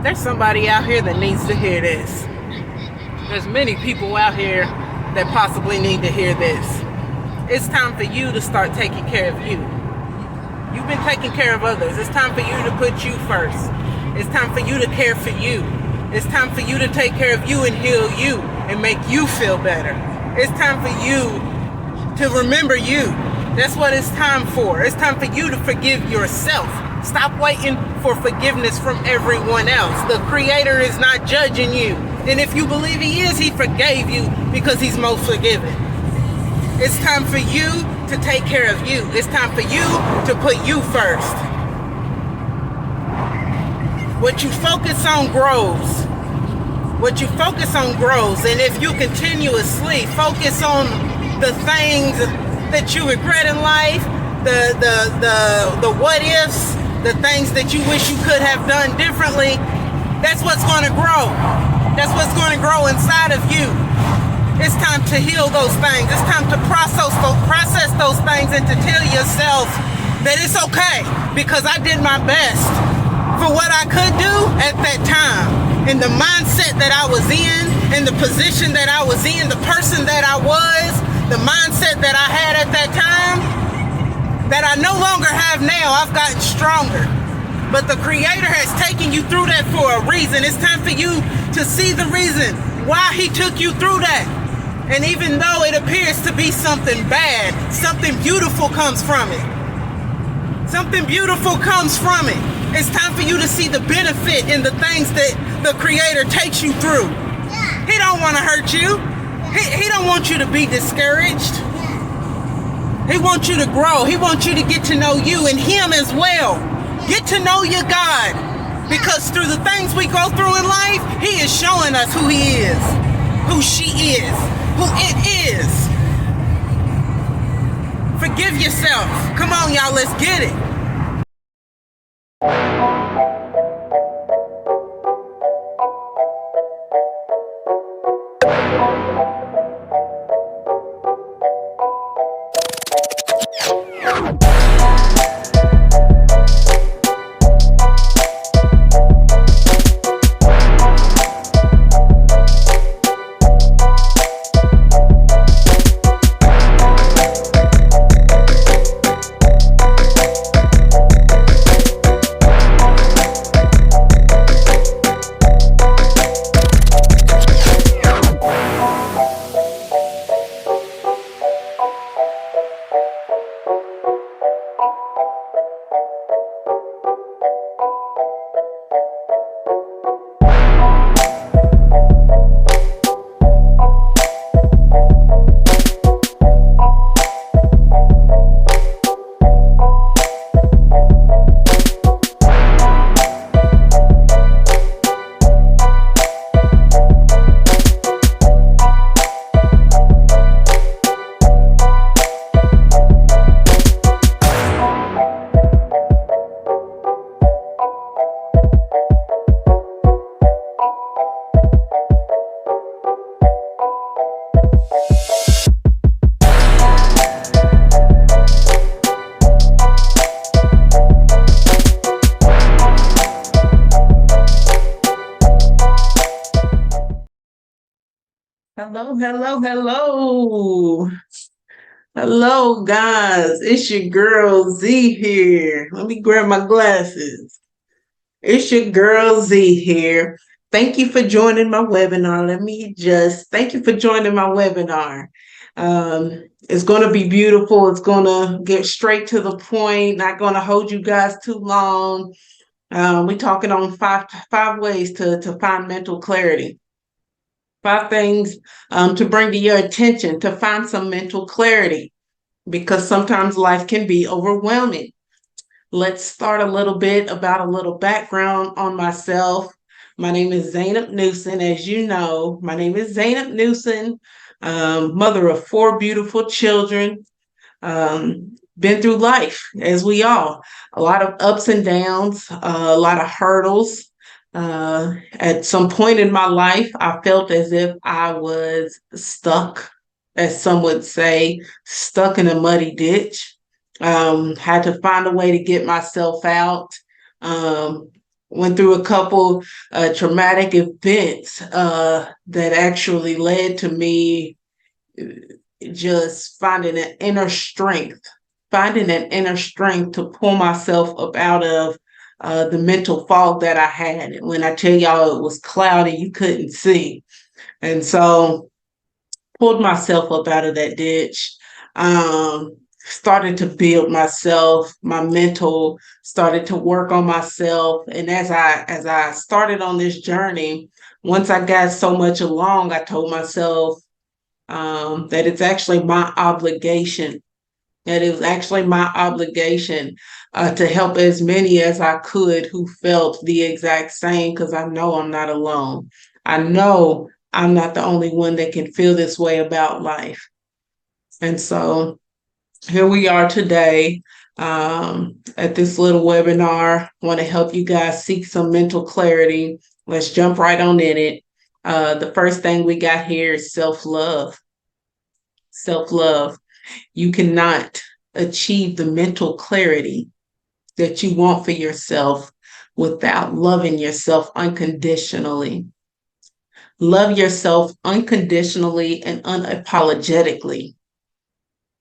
There's somebody out here that needs to hear this. There's many people out here that possibly need to hear this. It's time for you to start taking care of you. You've been taking care of others. It's time for you to put you first. It's time for you to care for you. It's time for you to take care of you and heal you and make you feel better. It's time for you to remember you. That's what it's time for. It's time for you to forgive yourself. Stop waiting for forgiveness from everyone else. The Creator is not judging you. And if you believe He is, He forgave you because He's most forgiving. It's time for you to take care of you. It's time for you to put you first. What you focus on grows. What you focus on grows. And if you continuously focus on the things that you regret in life, the what ifs, the things that you wish you could have done differently, that's what's going to grow. That's what's going to grow inside of you. It's time to heal those things. It's time to process those things and to tell yourself that it's okay because I did my best for what I could do at that time. In the mindset that I was in the position that I was in, the person that I was, the mindset that I had at that time, that I no longer have now. I've gotten stronger. But the Creator has taken you through that for a reason. It's time for you to see the reason why He took you through that. And even though it appears to be something bad, something beautiful comes from it. Something beautiful comes from it. It's time for you to see the benefit in the things that the Creator takes you through. He don't want to hurt you. He don't want you to be discouraged. He wants you to grow. He wants you to get to know you and Him as well. Get to know your God. Because through the things we go through in life, He is showing us who He is, who she is, who it is. Forgive yourself. Come on, y'all, let's get it. Hello. Hello, guys. It's your girl Z here. Let me grab my glasses. It's your girl Z here. Thank you for joining my webinar. Thank you for joining my webinar. It's going to be beautiful. It's going to get straight to the point. Not going to hold you guys too long. We're talking on five ways to find mental clarity. 5 things to bring to your attention to find some mental clarity, because sometimes life can be overwhelming. Let's start a little bit about a little background on myself. My name is Zainab Newson. As you know, my name is Zainab Newson, mother of 4 beautiful children. Been through life, as we all, a lot of ups and downs, a lot of hurdles. At some point in my life, I felt as if I was stuck, as some would say, stuck in a muddy ditch. Had to find a way to get myself out. went through a couple traumatic events that actually led to me just finding an inner strength to pull myself up out of the mental fog that I had. And when I tell y'all it was cloudy, you couldn't see. And so pulled myself up out of that ditch. Started to build myself, my mental, started to work on myself. And as I started on this journey, once I got so much along, I told myself that it's actually my obligation. That it was actually my obligation to help as many as I could who felt the exact same, because I know I'm not alone. I know I'm not the only one that can feel this way about life. And so here we are today at this little webinar. I want to help you guys seek some mental clarity. Let's jump right on in it. The first thing we got here is self-love. Self-love. You cannot achieve the mental clarity that you want for yourself without loving yourself unconditionally. Love yourself unconditionally and unapologetically.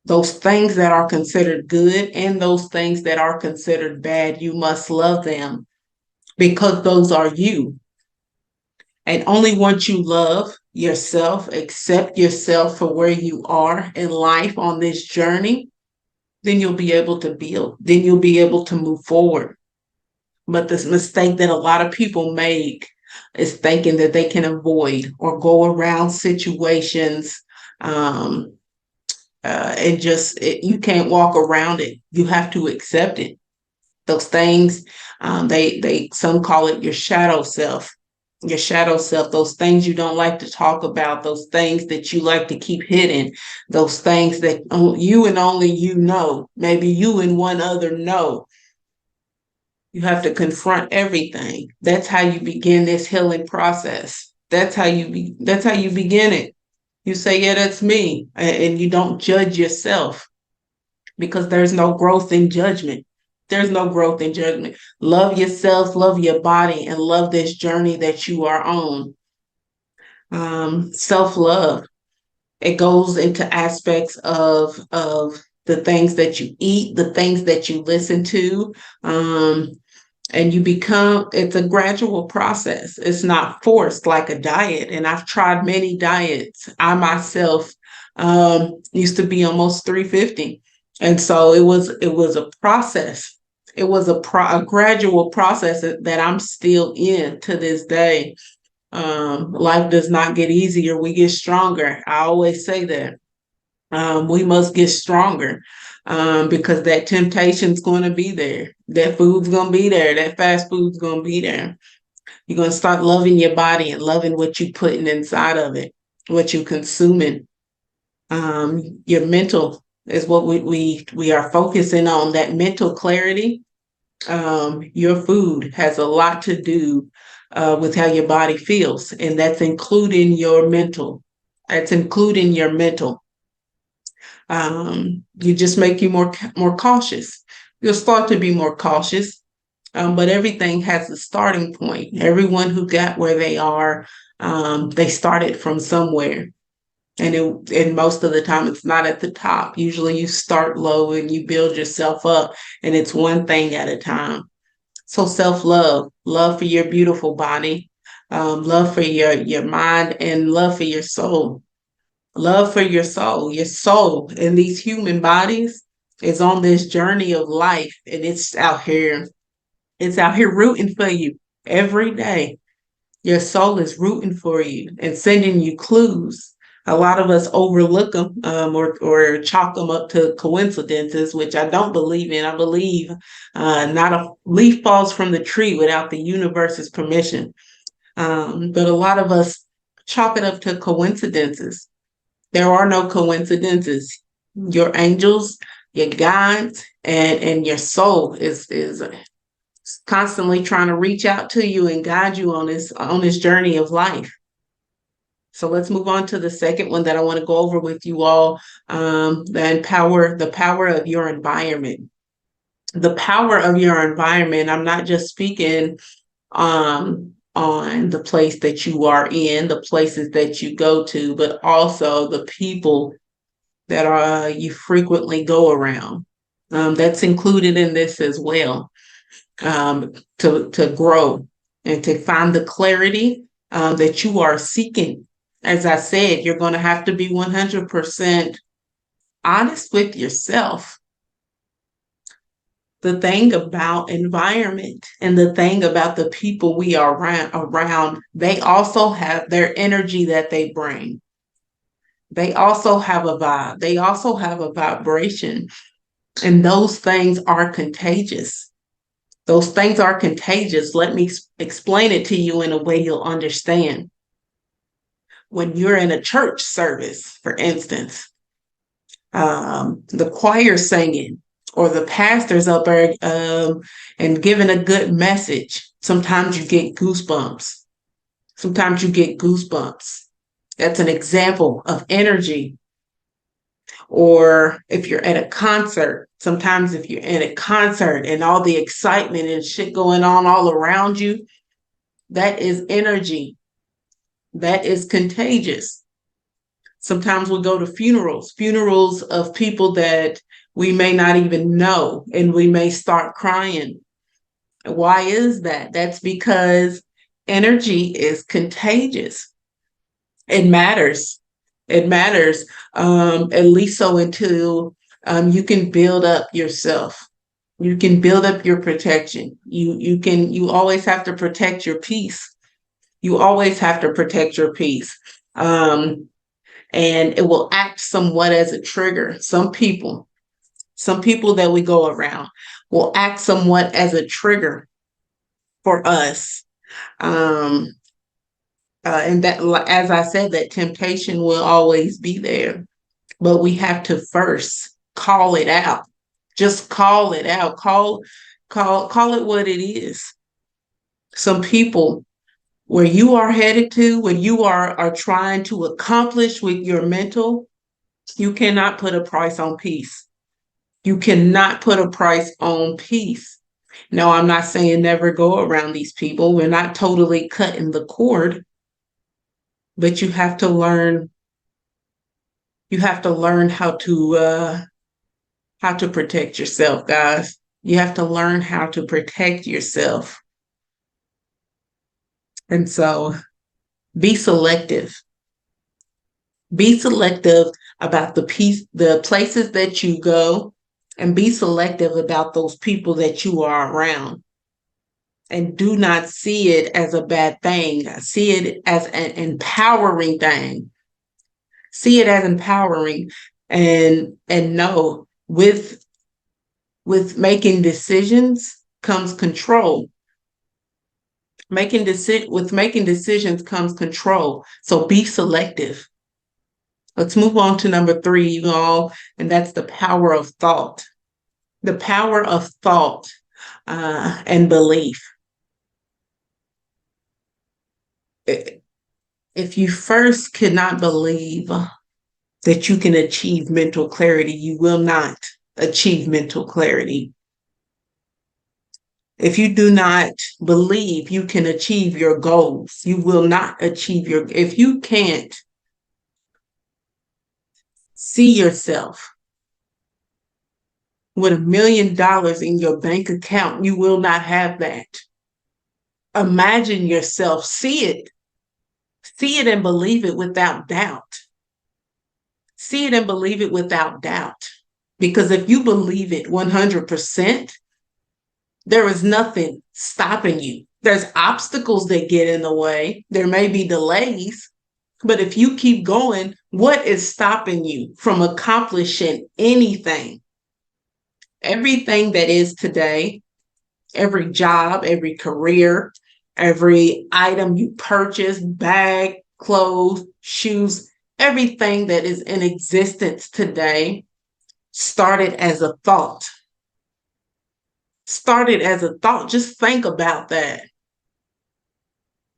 Those things that are considered good and those things that are considered bad, you must love them because those are you. And only once you love yourself, accept yourself for where you are in life on this journey, then you'll be able to build, then you'll be able to move forward. But this mistake that a lot of people make is thinking that they can avoid or go around situations and just you can't walk around it. You have to accept it. Those things, they some call it your shadow self. Your shadow self, those things you don't like to talk about, those things that you like to keep hidden, those things that you and only you know, maybe you and one other know. You have to confront everything. That's how you begin this healing process. That's how you begin it. You say, yeah, that's me. And you don't judge yourself because there's no growth in judgment. There's no growth in judgment. Love yourself, love your body, and love this journey that you are on. Self-love. It goes into aspects of the things that you eat, the things that you listen to, and it's a gradual process. It's not forced like a diet. And I've tried many diets. I myself used to be almost 350. And so it was a process. It was a gradual process that I'm still in to this day. Life does not get easier. We get stronger. I always say that. We must get stronger because that temptation's going to be there. That food's going to be there. That fast food's going to be there. You're going to start loving your body and loving what you're putting inside of it, what you're consuming. Your mental is what we are focusing on, that mental clarity. Your food has a lot to do with how your body feels, and that's including your mental. That's including your mental. You just make you more cautious. You'll start to be more cautious, but everything has a starting point. Everyone who got where they are, they started from somewhere. And most of the time, it's not at the top. Usually you start low and you build yourself up, and it's one thing at a time. So self-love, love for your beautiful body, love for your mind, and love for your soul. Love for your soul. Your soul in these human bodies is on this journey of life, and it's out here. It's out here rooting for you every day. Your soul is rooting for you and sending you clues. A lot of us overlook them or chalk them up to coincidences, which I don't believe in. I believe not a leaf falls from the tree without the universe's permission. But a lot of us chalk it up to coincidences. There are no coincidences. Your angels, your guides, and your soul is constantly trying to reach out to you and guide you on this journey of life. So let's move on to the second one that I want to go over with you all. The power of your environment. The power of your environment. I'm not just speaking on the place that you are in, the places that you go to, but also the people that you frequently go around. That's included in this as well, to grow and to find the clarity that you are seeking. As I said, you're going to have to be 100% honest with yourself. The thing about environment and the thing about the people we are around, they also have their energy that they bring. They also have a vibe. They also have a vibration. And those things are contagious. Those things are contagious. Let me explain it to you in a way you'll understand. When you're in a church service, for instance, the choir singing or the pastor's up there and giving a good message, sometimes you get goosebumps. Sometimes you get goosebumps. That's an example of energy. Or if you're at a concert, sometimes if you're in a concert and all the excitement and shit going on all around you, that is energy. That is contagious. Sometimes we go to funerals of people that we may not even know, and we may start crying. Why is that? That's because energy is contagious. It matters. It matters, at least so until you can build up yourself. You can build up your protection. You always have to protect your peace. You always have to protect your peace. And it will act somewhat as a trigger. Some people that we go around will act somewhat as a trigger for us. Um, and that, as I said, that temptation will always be there, but we have to first call it out. Just call it out. Call it what it is. Some people, where you are headed to, when you are trying to accomplish with your mental, you cannot put a price on peace. You cannot put a price on peace. No, I'm not saying never go around these people. We're not totally cutting the cord, but you have to learn. You have to learn how to protect yourself, guys. You have to learn how to protect yourself. And so be selective. Be selective about the places that you go, and be selective about those people that you are around. And do not see it as a bad thing. See it as an empowering thing. See it as empowering, and know with making decisions comes control. With making decisions comes control. So be selective. Let's move on to number 3, you all, and that's the power of thought. The power of thought and belief. If you first cannot believe that you can achieve mental clarity, you will not achieve mental clarity. If you do not believe you can achieve your goals, you will not achieve if you can't see yourself with $1 million in your bank account, you will not have that. Imagine yourself, see it and believe it without doubt. See it and believe it without doubt. Because if you believe it 100%, there is nothing stopping you. There's obstacles that get in the way. There may be delays, but if you keep going, what is stopping you from accomplishing anything? Everything that is today, every job, every career, every item you purchase, bag, clothes, shoes, everything that is in existence today started as a thought. Started as a thought. Just think about that.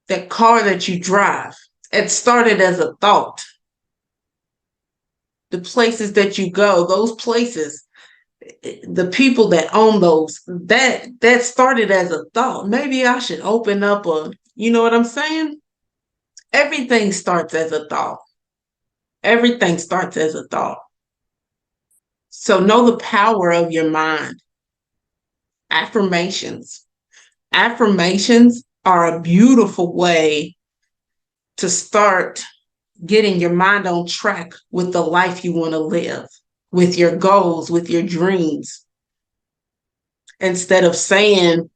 That car that you drive, it started as a thought. The places that you go, those places, The people that own those, that started as a thought. Maybe I should open up a, you know what I'm saying? Everything starts as a thought. Everything starts as a thought. So know the power of your mind. Affirmations. Affirmations are a beautiful way to start getting your mind on track with the life you want to live, with your goals, with your dreams. Instead of saying,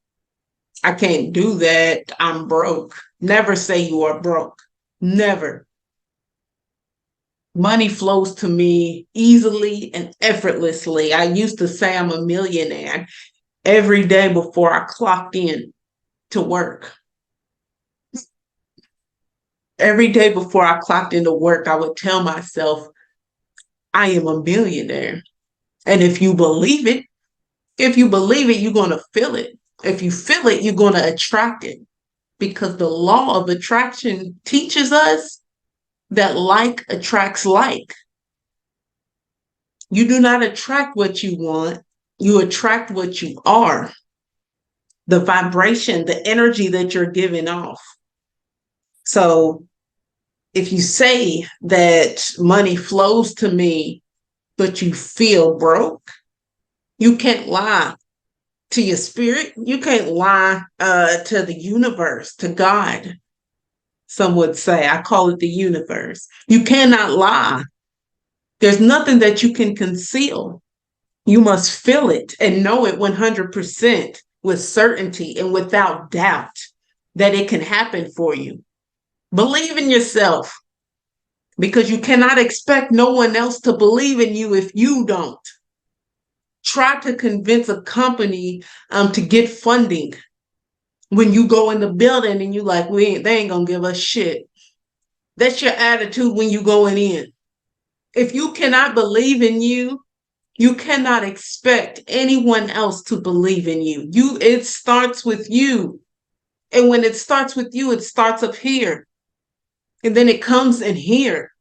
I can't do that, I'm broke. Never say you are broke. Never. Money flows to me easily and effortlessly. I used to say I'm a millionaire every day before I clocked in to work. Every day before I clocked into work, I would tell myself, I am a millionaire. And if you believe it, you're going to feel it. If you feel it, you're going to attract it, because the law of attraction teaches us that like attracts like. You do not attract what you want, you attract what you are. The vibration, the energy that you're giving off. So if you say that money flows to me, but you feel broke, you can't lie to your spirit. You can't lie to the universe, to God. Some would say, I call it the universe. You cannot lie. There's nothing that you can conceal. You must feel it and know it 100% with certainty and without doubt that it can happen for you. Believe in yourself, because you cannot expect no one else to believe in you if you don't. Try to convince a company to get funding when you go in the building and you like, they ain't gonna give us shit. That's your attitude when you going in. If you cannot believe in you, you cannot expect anyone else to believe in you. It starts with you. And when it starts with you, it starts up here. And then it comes in here.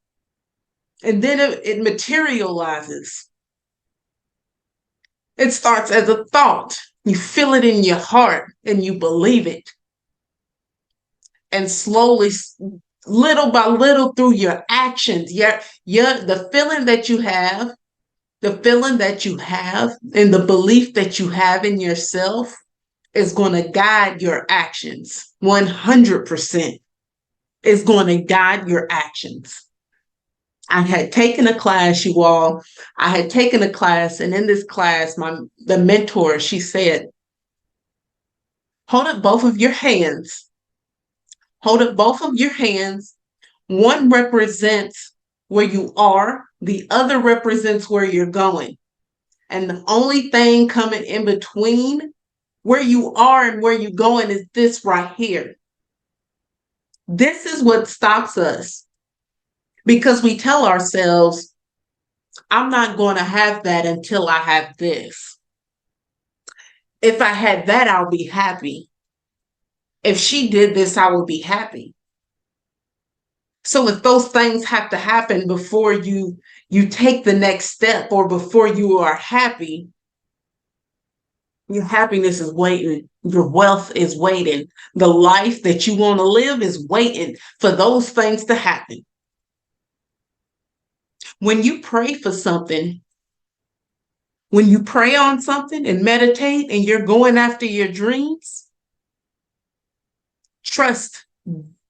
And then it materializes. It starts as a thought. You feel it in your heart and you believe it. And slowly, little by little, through your actions, the feeling that you have, and the belief that you have in yourself is going to guide your actions. 100% is going to guide your actions. I had taken a class, you all. I had taken a class, and in this class, the mentor, she said, hold up both of your hands. Hold up both of your hands. One represents where you are. The other represents where you're going. And the only thing coming in between where you are and where you're going is this right here. This is what stops us, because we tell ourselves, I'm not going to have that until I have this. If I had that, I'll be happy. If she did this, I will be happy. So if those things have to happen before you take the next step, or before you are happy, your happiness is waiting. Your wealth is waiting. The life that you want to live is waiting for those things to happen. When you pray for something, when you pray on something and meditate and you're going after your dreams, trust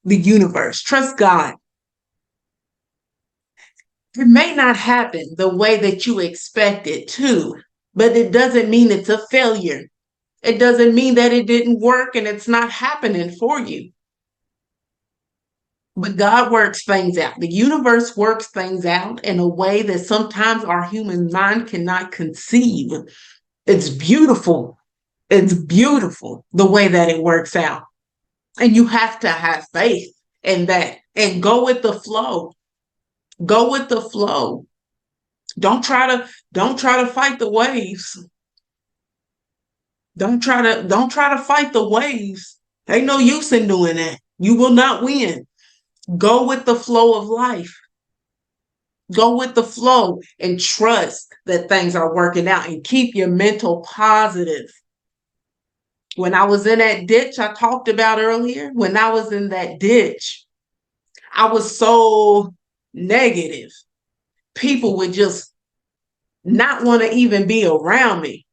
the universe, trust God. It may not happen the way that you expect it to, but it doesn't mean it's a failure. It doesn't mean that it didn't work and it's not happening for you. But God works things out. The universe works things out in a way that sometimes our human mind cannot conceive. It's beautiful. It's beautiful the way that it works out. And you have to have faith in that and go with the flow. Go with the flow. Don't try to fight the waves. Don't try to fight the waves. Ain't no use in doing that. You will not win. Go with the flow of life. Go with the flow and trust that things are working out and keep your mental positive. When I was in that ditch I talked about earlier, when I was in that ditch, I was so negative. People would just not want to even be around me.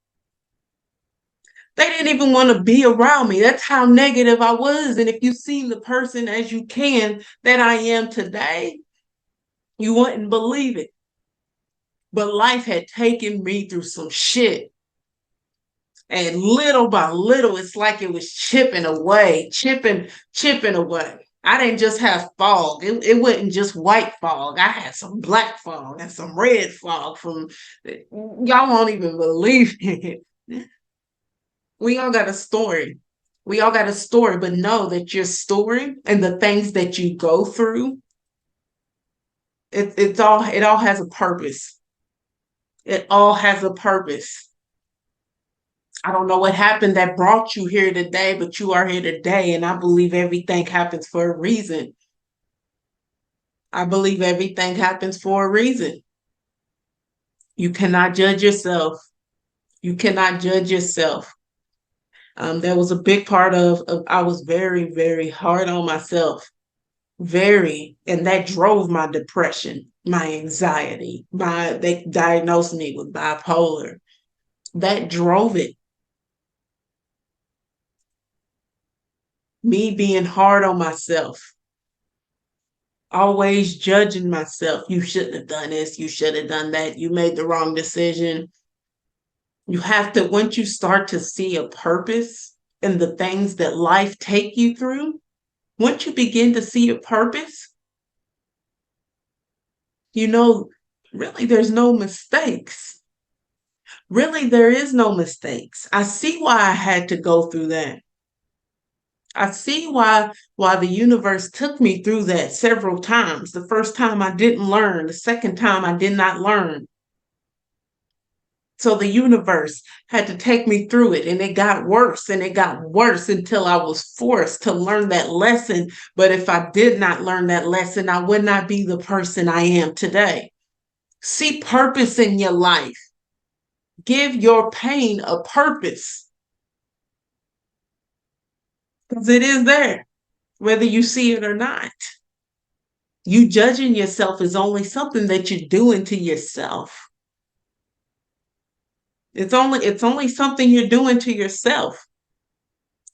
They didn't even want to be around me. That's how negative I was. And if you see the person as you can that I am today, you wouldn't believe it. But life had taken me through some shit. And little by little, it's like it was chipping away, chipping away. I didn't just have fog. It wasn't just white fog. I had some black fog and some red fog from, y'all won't even believe it. We all got a story. We all got a story, but know that your story and the things that you go through, it all has a purpose. It all has a purpose. I don't know what happened that brought you here today, but you are here today, and I believe everything happens for a reason. I believe everything happens for a reason. You cannot judge yourself. You cannot judge yourself. That was a big part of I was very, very hard on myself. Very. And that drove my depression, my anxiety. They diagnosed me with bipolar. That drove it. Me being hard on myself, always judging myself. You shouldn't have done this. You should have done that. You made the wrong decision. You have to, once you start to see a purpose in the things that life take you through, once you begin to see a purpose, really there's no mistakes. Really, there is no mistakes. I see why I had to go through that. I see why the universe took me through that several times. The first time I didn't learn, the second time I did not learn. So the universe had to take me through it, and it got worse and it got worse until I was forced to learn that lesson. But if I did not learn that lesson, I would not be the person I am today. See purpose in your life. Give your pain a purpose. Because it is there, whether you see it or not. You judging yourself is only something that you're doing to yourself. It's only something you're doing to yourself.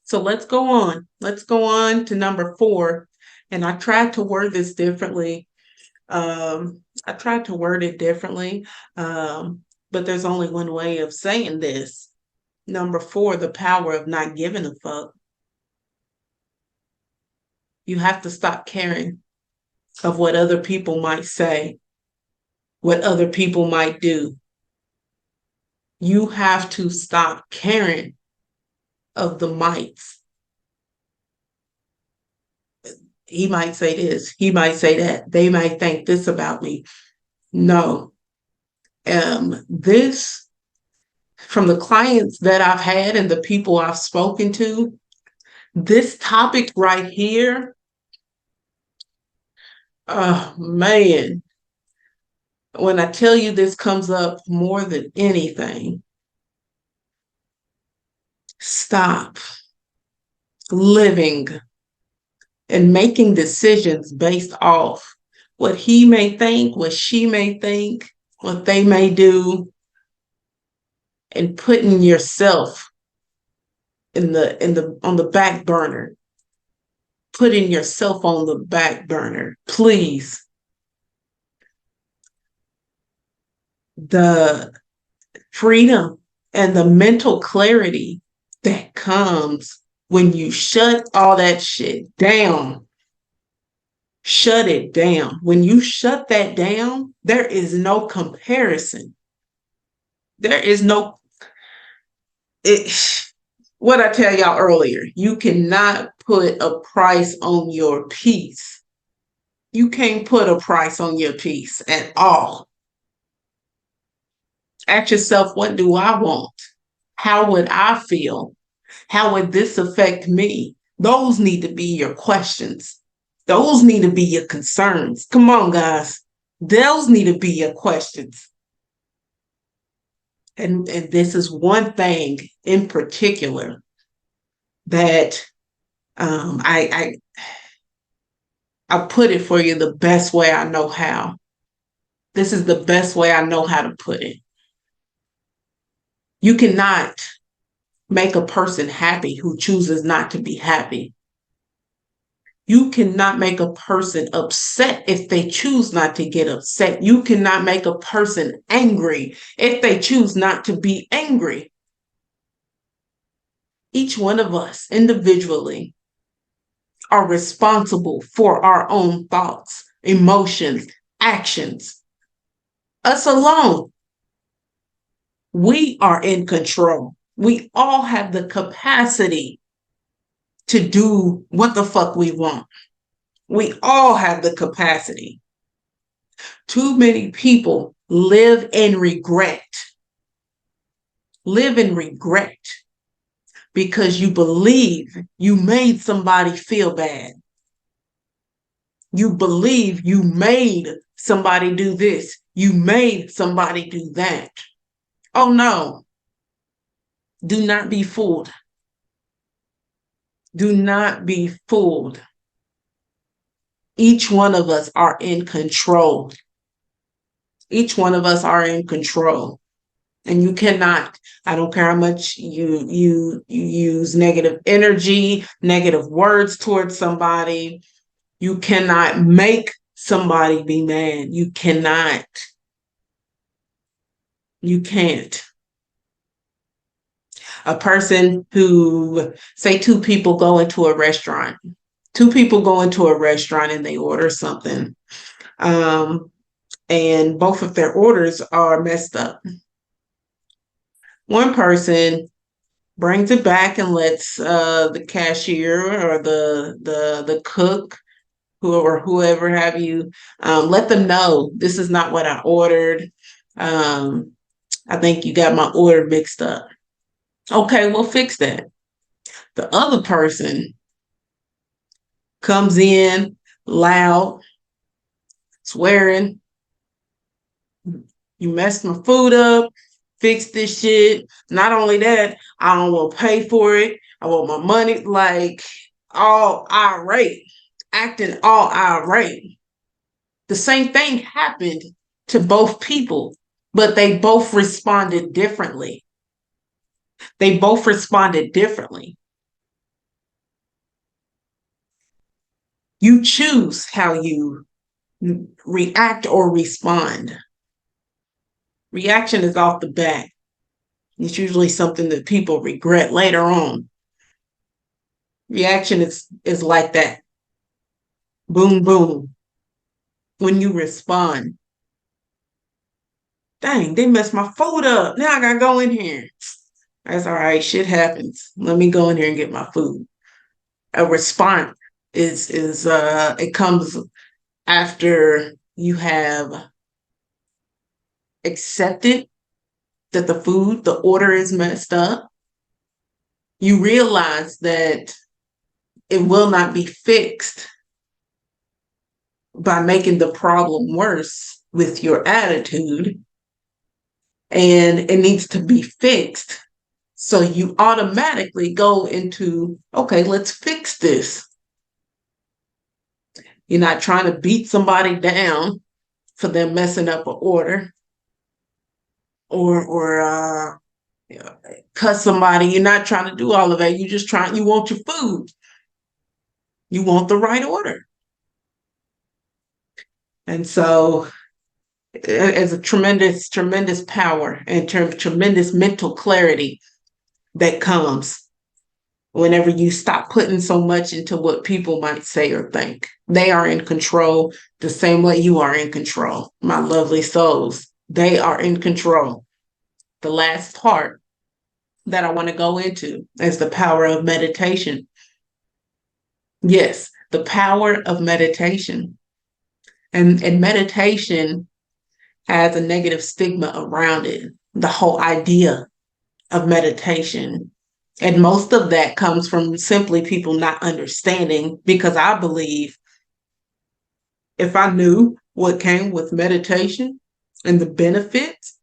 So let's go on. Let's go on to number 4. And I tried to word this differently. But there's only one way of saying this. Number 4, the power of not giving a fuck. You have to stop caring of what other people might say, what other people might do. You have to stop caring of the mites. He might say this, he might say that, they might think this about me. No. This, from the clients that I've had and the people I've spoken to, this topic right here, oh man, when I tell you this comes up more than anything, stop living and making decisions based off what he may think, what she may think, what they may do, and putting yourself on the back burner. Putting yourself on the back burner, please. The freedom and the mental clarity that comes when you shut all that shit down. Shut it down. When you shut that down, there is no comparison. There is no... what I tell y'all earlier, you cannot put a price on your peace. You can't put a price on your peace at all. Ask yourself, what do I want? How would I feel? How would this affect me? Those need to be your questions. Those need to be your concerns. Come on, guys. Those need to be your questions. And this is one thing in particular that I I'll put it for you the best way I know how. This is the best way I know how to put it. You cannot make a person happy who chooses not to be happy. You cannot make a person upset if they choose not to get upset. You cannot make a person angry if they choose not to be angry. Each one of us individually are responsible for our own thoughts, emotions, actions. Us alone, we are in control. We all have the capacity to do what the fuck we want. We all have the capacity. Too many people live in regret. Live in regret because you believe you made somebody feel bad. You believe you made somebody do this. You made somebody do that. Oh no. Do not be fooled. Do not be fooled. Each one of us are in control. Each one of us are in control. And you cannot, I don't care how much you use negative energy, negative words towards somebody, you cannot make somebody be mad. You cannot. You can't. A person who, say two people go into a restaurant. Two people go into a restaurant and they order something. And both of their orders are messed up. One person brings it back and lets the cashier or the cook or whoever have you let them know this is not what I ordered. I think you got my order mixed up. Okay, we'll fix that. The other person comes in loud, swearing, you messed my food up, fix this shit. Not only that, I don't want to pay for it. I want my money, like all irate, acting all irate. The same thing happened to both people, but they both responded differently. They both responded differently. You choose how you react or respond. Reaction is off the bat. It's usually something that people regret later on. Reaction is like that. Boom, boom. When you respond, dang, they messed my food up. Now I gotta go in here. That's all right. Shit happens. Let me go in here and get my food. A response is it comes after you have accepted that the order is messed up. You realize that it will not be fixed by making the problem worse with your attitude, and it needs to be fixed. So you automatically go into, okay, let's fix this. You're not trying to beat somebody down for them messing up an order or cut somebody. You're not trying to do all of that. You want your food. You want the right order. And so it's a tremendous, tremendous power and tremendous mental clarity that comes whenever you stop putting so much into what people might say or think. They are in control the same way you are in control, my lovely souls. They are in control. The last part that I want to go into is the power of meditation. Yes, the power of meditation. And meditation has a negative stigma around it, the whole idea of meditation. And most of that comes from simply people not understanding, because I believe if I knew what came with meditation and the benefits,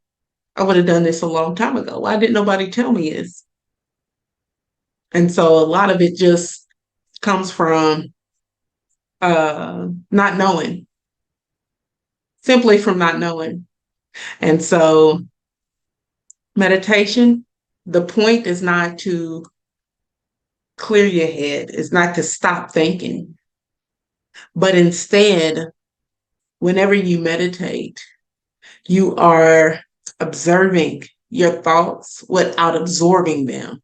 I would have done this a long time ago. Why didn't nobody tell me this? And so a lot of it just comes from not knowing, simply from not knowing. And so meditation, the point is not to clear your head, it's not to stop thinking, but instead, whenever you meditate, you are observing your thoughts without absorbing them.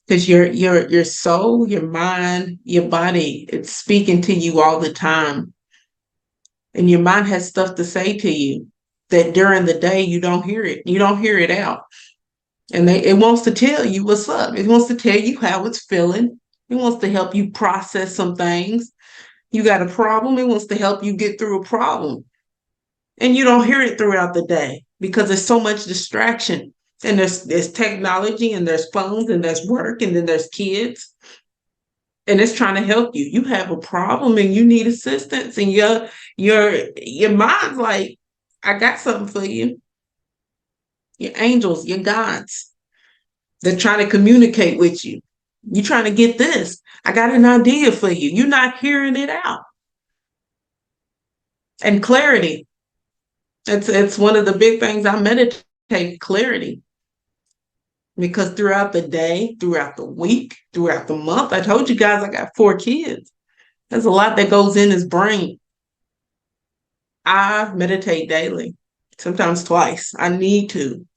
Because your soul, your mind, your body, it's speaking to you all the time. And your mind has stuff to say to you that during the day you don't hear it. You don't hear it out. And it wants to tell you what's up. It wants to tell you how it's feeling. It wants to help you process some things. You got a problem, it wants to help you get through a problem. And you don't hear it throughout the day because there's so much distraction. And there's technology and there's phones and there's work and then there's kids. And it's trying to help you. You have a problem and you need assistance, and your mind's like, I got something for you. Your angels, your gods, they're trying to communicate with you. You're trying to get this. I got an idea for you. You're not hearing it out. And clarity. It's one of the big things I meditate, clarity. Because throughout the day, throughout the week, throughout the month, I told you guys I got 4 kids. There's a lot that goes in his brain. I meditate daily, sometimes twice. I need to.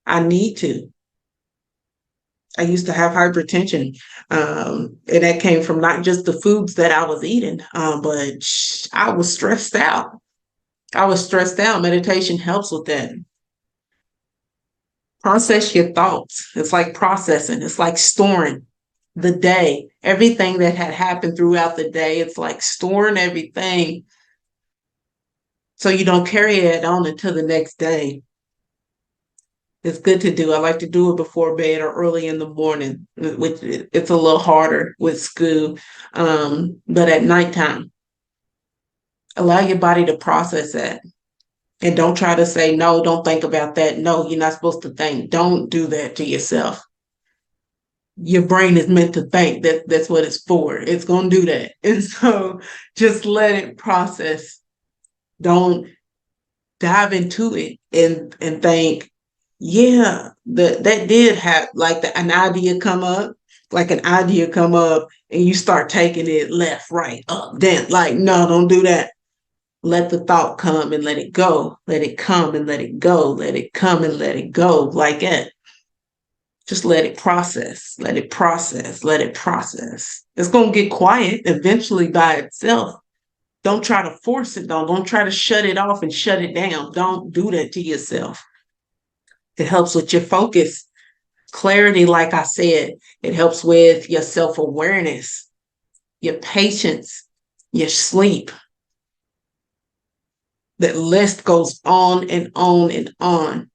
I need to. I used to have hypertension, and that came from not just the foods that I was eating, but I was stressed out. I was stressed out. Meditation helps with that. Process your thoughts. It's like processing. It's like storing the day, everything that had happened throughout the day. It's like storing everything so you don't carry it on until the next day. It's good to do. I like to do it before bed or early in the morning, which it's a little harder with school. But at nighttime, allow your body to process that. And don't try to say, no, don't think about that. No, you're not supposed to think. Don't do that to yourself. Your brain is meant to think. That's what it's for. It's going to do that. And so just let it process. Don't dive into it and think, yeah, that did have like an idea come up, and you start taking it left, right, up, down. Like, no, don't do that. Let the thought come and let it go. Let it come and let it go. Let it come and let it go. Like that. Just let it process. Let it process. Let it process. It's going to get quiet eventually by itself. Don't try to force it, though. Don't try to shut it off and shut it down. Don't do that to yourself. It helps with your focus, clarity, like I said. It helps with your self-awareness, your patience, your sleep. The list goes on and on and on.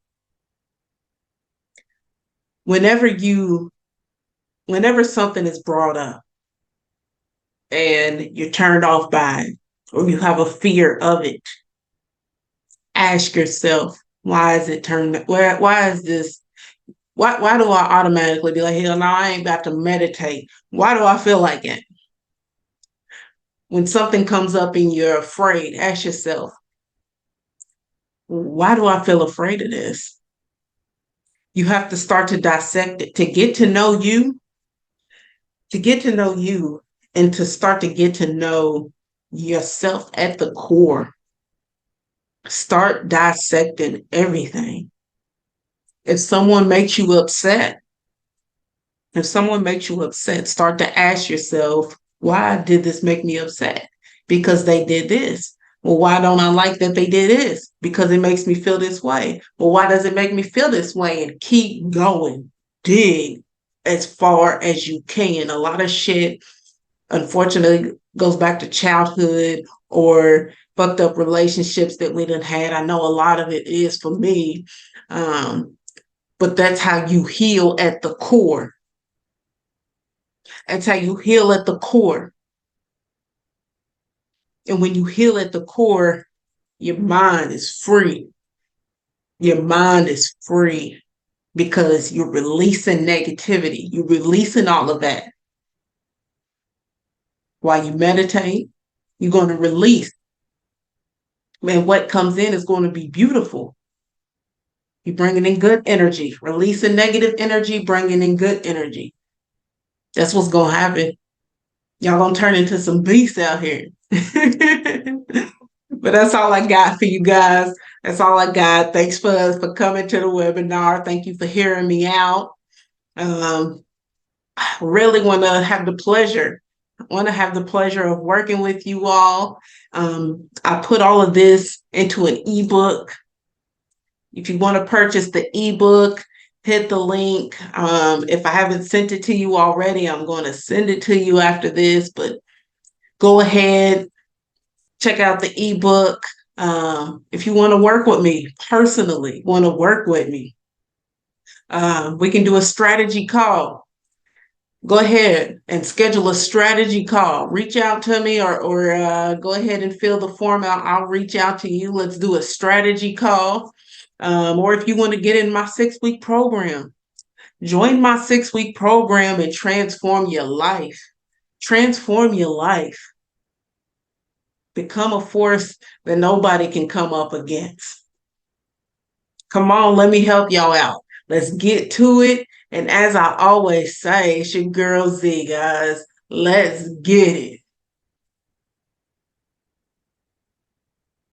Whenever something is brought up and you're turned off by it, or you have a fear of it, ask yourself, why is it turned? Why is this? Why do I automatically be like, hell no, I ain't about to meditate? Why do I feel like it? When something comes up and you're afraid, ask yourself, why do I feel afraid of this? You have to start to dissect it to get to know you, and to start to get to know yourself at the core. Start dissecting everything. If someone makes you upset, start to ask yourself, why did this make me upset? Because they did this. Well, why don't I like that they did this? Because it makes me feel this way. Well, why does it make me feel this way? And keep going. Dig as far as you can. A lot of shit, unfortunately, goes back to childhood or fucked up relationships that we done had. I know a lot of it is for me. But that's how you heal at the core. That's how you heal at the core. And when you heal at the core, your mind is free. Your mind is free because you're releasing negativity. You're releasing all of that. While you meditate, you're going to release. Man, what comes in is going to be beautiful. You're bringing in good energy, releasing negative energy, bringing in good energy. That's what's going to happen. Y'all going to turn into some beasts out here. But that's all I got for you guys. That's all I got. Thanks for coming to the webinar. Thank you for hearing me out. I really want to have the pleasure. Of working with you all. I put all of this into an ebook. If you want to purchase the ebook, hit the link. If I haven't sent it to you already, I'm going to send it to you after this, but go ahead, check out the ebook. If you want to work with me personally, we can do a strategy call. Go ahead and schedule a strategy call. Reach out to me or go ahead and fill the form out. I'll reach out to you. Let's do a strategy call. Or if you want to get in my 6-week program, join my 6-week program and transform your life. Transform your life. Become a force that nobody can come up against. Come on, let me help y'all out. Let's get to it. And as I always say, it's your girl Z, guys. Let's get it.